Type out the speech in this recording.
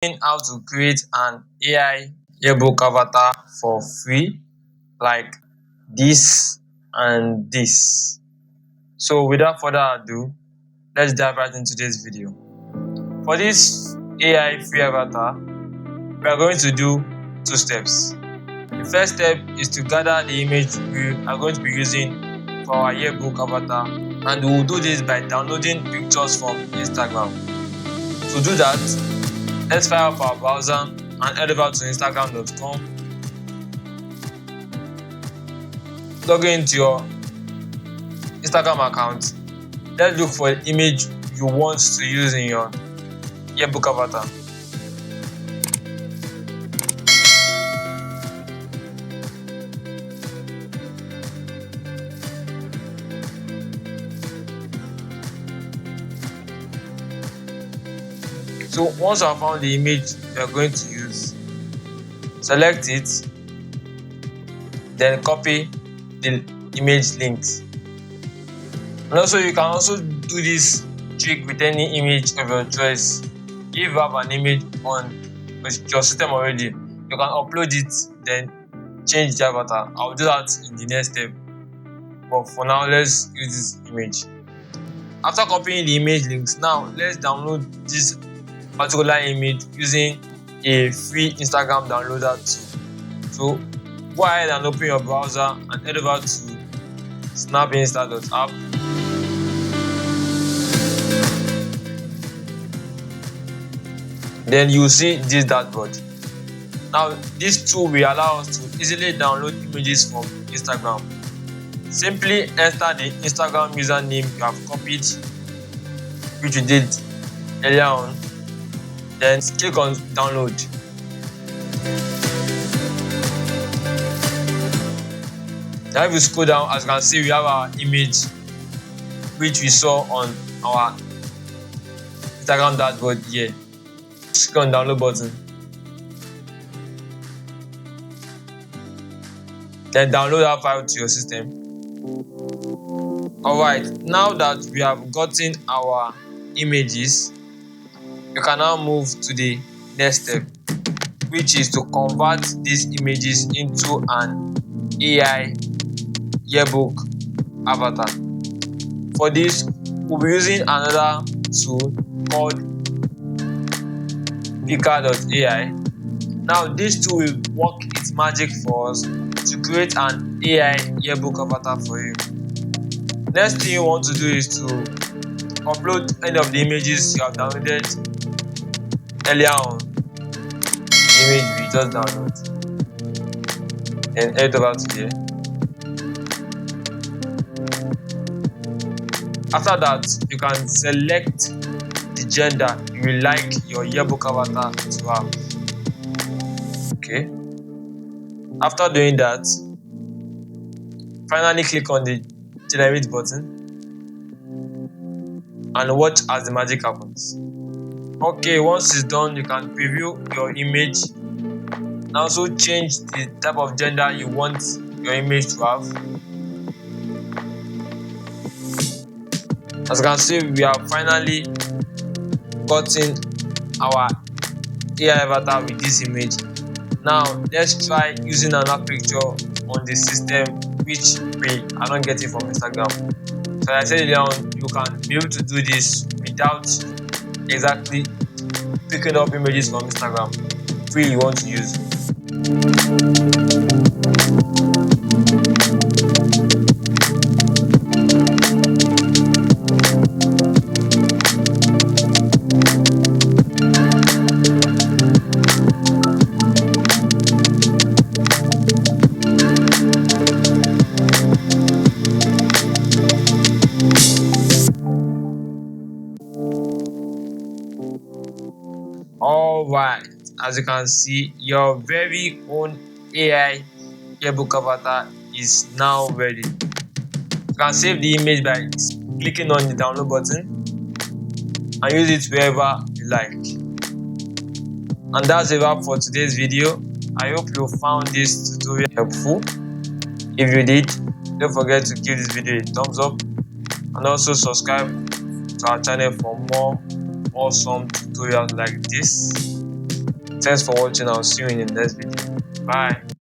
How to create an AI yearbook avatar for free, like this and this. So without further ado, let's dive right into this video. For this AI free avatar, we are going to do two steps. The first step is to gather the image we are going to be using for our yearbook avatar, and we will do this by downloading pictures from Instagram. To do that, let's fire up our browser and head over to instagram.com. Log into your Instagram account. Let's look for an image you want to use in your yearbook avatar. So once you have found the image you are going to use, select it, then copy the image links. And also you can also do this trick with any image of your choice. If you have an image on your system already, you can upload it, then change the avatar. I'll do that in the next step, but for now let's use this image. After copying the image links, now let's download this particular image using a free Instagram downloader tool. So go ahead and open your browser and head over to snapinsta.app. Then you will see this dashboard. Now this tool will allow us to easily download images from Instagram. Simply enter the Instagram username you have copied, which you did earlier on. Then click on download. Now if you scroll down, as you can see, we have our image which we saw on our Instagram dashboard here. Click on download button. Then download that file to your system. Alright, now that we have gotten our images, you can now move to the next step, which is to convert these images into an AI yearbook avatar. For this, we'll be using another tool called picker.ai. Now this tool will work its magic for us to create an AI yearbook avatar for you. Next thing you want to do is to upload any of the images you have downloaded earlier on. Image we just download, and head over to here. After that, you can select the gender you will like your yearbook avatar to have. Okay. After doing that, finally click on the generate button and watch as the magic happens. Okay, once it's done, you can preview your image and also change the type of gender you want your image to have. As you can see, we have finally gotten our AI avatar with this image. Now let's try using another picture on the system which we are not getting from Instagram. So like I said earlier on, you can be able to do this without exactly picking up images from Instagram free you want to use. Alright, as you can see, your very own AI yearbook avatar is now ready. You can save the image by clicking on the download button and use it wherever you like. And that's a wrap for today's video. I hope you found this tutorial helpful. If you did, don't forget to give this video a thumbs up and also subscribe to our channel for more awesome tutorials like this. Thanks for watching. I'll see you in the next video. Bye.